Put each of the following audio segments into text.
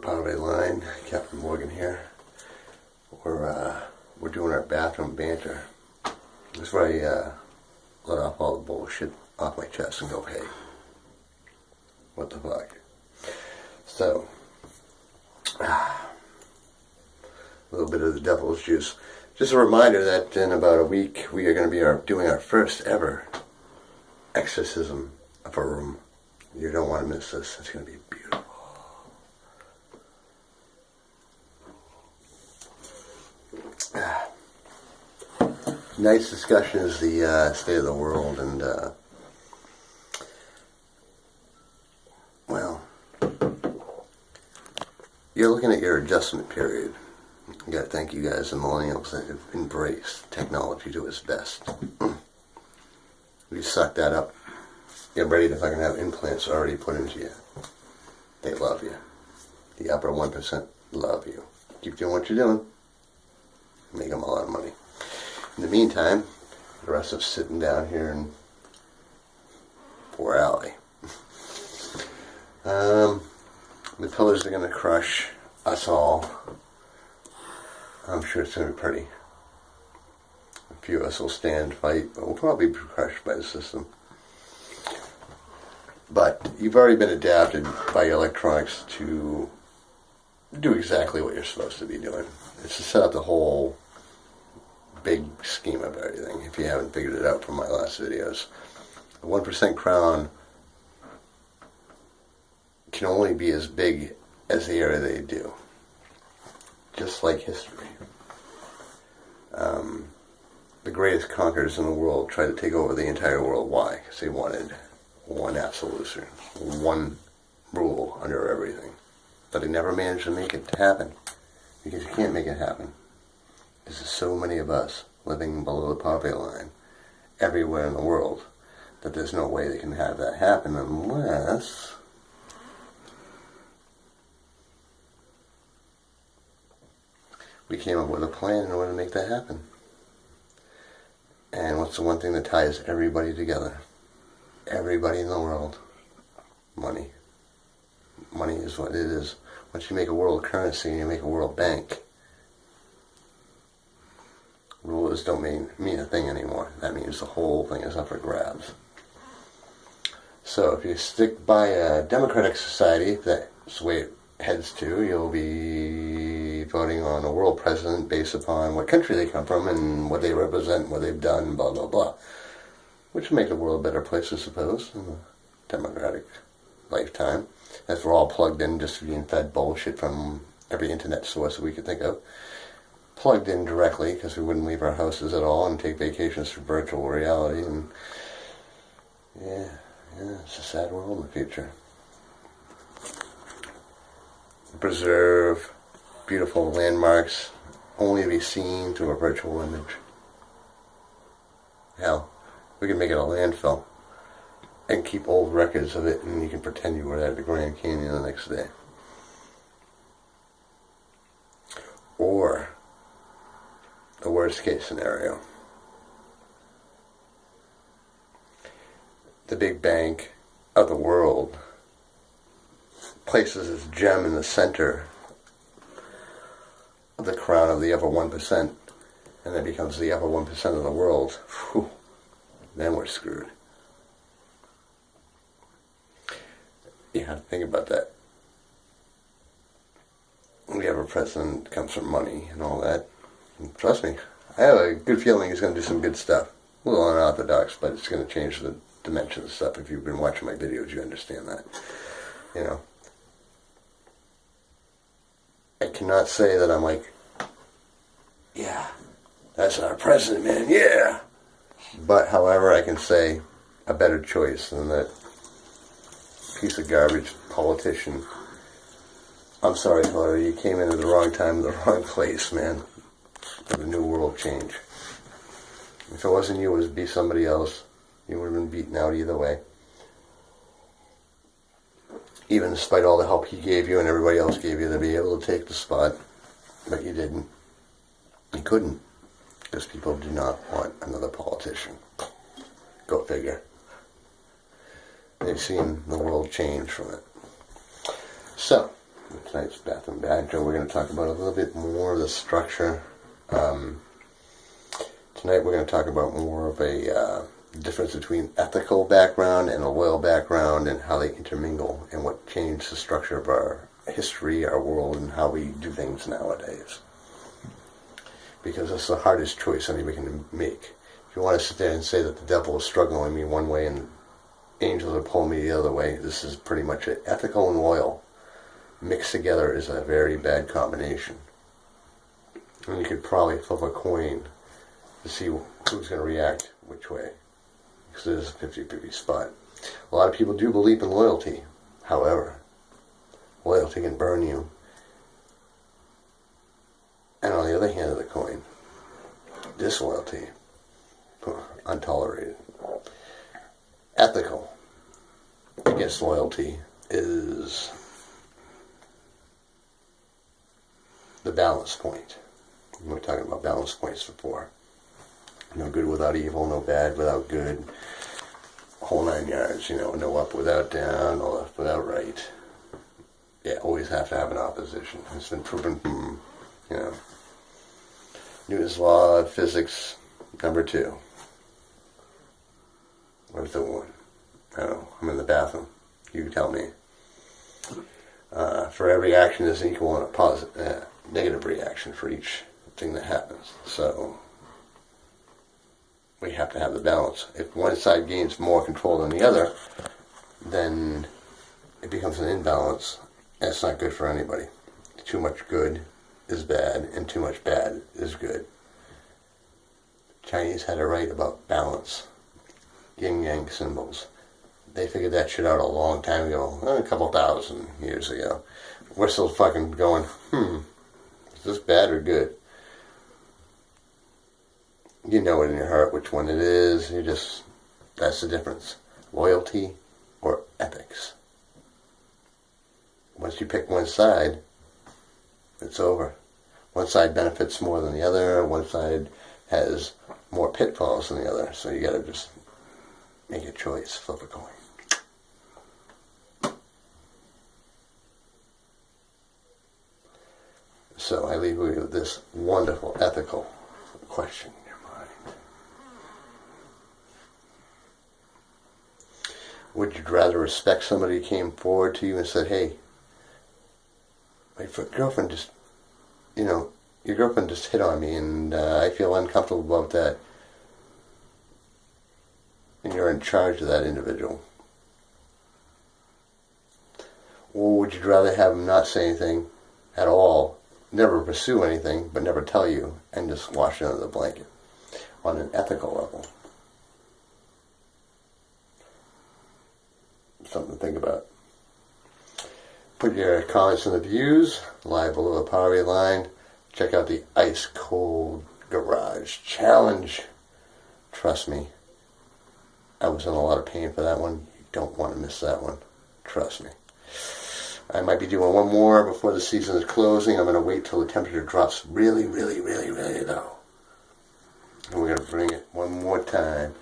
poverty line. Captain Morgan here. We're doing our bathroom banter. This is where I let off all the bullshit off my chest and go, hey, what the fuck? So, a little bit of the devil's juice. Just a reminder that in about a week we are going to be doing our first ever exorcism of a room. You don't want to miss this. It's going to be beautiful. Tonight's discussion is the state of the world, and well, you're looking at your adjustment period. You gotta thank you guys, the millennials, that have embraced technology to its best. You suck that up. Get ready to fucking have implants already put into you. They love you. The upper 1% love you. Keep doing what you're doing. Make them a lot of money. In the meantime, the rest of us sitting down here in Poor Alley. The pillars are going to crush us all. I'm sure it's going to be pretty. A few of us will stand, fight, but we'll probably be crushed by the system. But you've already been adapted by your electronics to do exactly what you're supposed to be doing. It's to set up the whole big scheme of everything, if you haven't figured it out from my last videos. The 1% crown can only be as big as the area they do. Just like history. The greatest conquerors in the world tried to take over the entire world. Why? Because they wanted one absolution, one rule under everything. But they never managed to make it happen. Because you can't make it happen. There's so many of us living below the poverty line everywhere in the world that there's no way they can have that happen unless we came up with a plan in order to make that happen. And what's the one thing that ties everybody together? Everybody in the world. Money. Money is what it is. Once you make a world currency and you make a world bank, rulers don't mean a thing anymore. That means the whole thing is up for grabs. So if you stick by a democratic society, that's the way it heads to, you'll be voting on a world president based upon what country they come from and what they represent, what they've done, blah, blah, blah. Which will make the world a better place, I suppose, in a democratic lifetime. As we're all plugged in, just being fed bullshit from every internet source that we could think of. Plugged in directly, because we wouldn't leave our houses at all and take vacations for virtual reality. And yeah, it's a sad world in the future. Preserve beautiful landmarks only to be seen through a virtual image. Hell, we can make it a landfill and keep old records of it, and you can pretend you were at the Grand Canyon the next day. Or the worst case scenario. The big bank of the world places its gem in the center of the crown of the upper 1%, and it becomes the upper 1% of the world. Whew. Then we're screwed. You have to think about that. We have a president that comes from money and all that. And trust me, I have a good feeling he's going to do some good stuff. A little unorthodox, but it's going to change the dimension of stuff. If you've been watching my videos, you understand that. You know. I cannot say that I'm like, yeah, that's our president, man, yeah. But, however, I can say a better choice than that piece of garbage politician. I'm sorry, Hillary, you came in at the wrong time, in the wrong place, man, for the new world change. If it wasn't you, it would be somebody else. You would have been beaten out either way. Even despite all the help he gave you and everybody else gave you to be able to take the spot. But you didn't. You couldn't. Because people do not want another politician. Go figure. They've seen the world change from it. So, tonight's bathroom banter, we're going to talk about a little bit more of the structure. Tonight we're going to talk about more of a difference between ethical background and a loyal background and how they intermingle and what changed the structure of our history, our world, and how we do things nowadays. Because it's the hardest choice anybody can make. If you want to sit there and say that the devil is struggling me one way and angels are pulling me the other way, this is pretty much it. Ethical and loyal mixed together is a very bad combination. And you could probably flip a coin to see who's going to react which way. Because it is a 50-50 spot. A lot of people do believe in loyalty. However, loyalty can burn you. And on the other hand of the coin, disloyalty, untolerated. Ethical against loyalty is the balance point. We were talking about balance points before. No good without evil, no bad without good. Whole 9 yards, no up without down, no left without right. Yeah, always have to have an opposition. It's been proven from, Newton's law of physics, number 2. Where's the one? I don't know. I'm in the bathroom. You tell me. For every action is equal and a positive, negative reaction for each thing that happens. So we have to have the balance. If one side gains more control than the other, then it becomes an imbalance, and it's not good for anybody. Too much good is bad, and too much bad is good. Chinese had it right about balance. Yin-yang symbols. They figured that shit out a long time ago, a couple thousand years ago. We're still fucking going, is this bad or good? You know it in your heart which one it is. That's the difference. Loyalty or ethics. Once you pick one side, it's over. One side benefits more than the other. One side has more pitfalls than the other. So you gotta just make a choice. Flip a coin. So I leave you with this wonderful ethical question. Would you rather respect somebody who came forward to you and said, hey, my girlfriend just, your girlfriend just hit on me and I feel uncomfortable about that. And you're in charge of that individual. Or would you rather have them not say anything at all, never pursue anything, but never tell you, and just wash it under the blanket on an ethical level? Something to think about. Put your comments in the views, lie below the poverty line. Check out the Ice Cold Garage Challenge. Trust me, I was in a lot of pain for that one. You don't want to miss that one. Trust me. I might be doing one more before the season is closing. I'm going to wait till the temperature drops really, really, really, really low. And we're going to bring it one more time.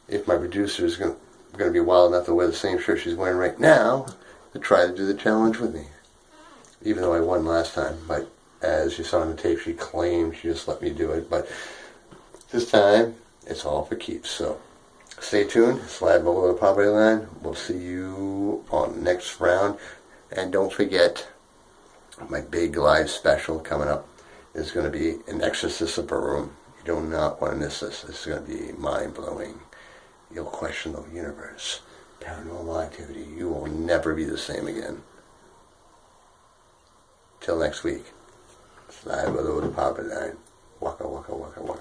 If my producer is going to be wild enough to wear the same shirt she's wearing right now to try to do the challenge with me. Even though I won last time. But as you saw on the tape, she claimed she just let me do it. But this time, it's all for keeps. So stay tuned. Slide below the poverty line. We'll see you on the next round. And don't forget, my big live special coming up is going to be an exorcist of a room. You do not want to miss this. This is going to be mind-blowing. You'll question the universe, paranormal activity. You will never be the same again. Till next week. Slide below the poverty line. Waka, waka, waka, waka.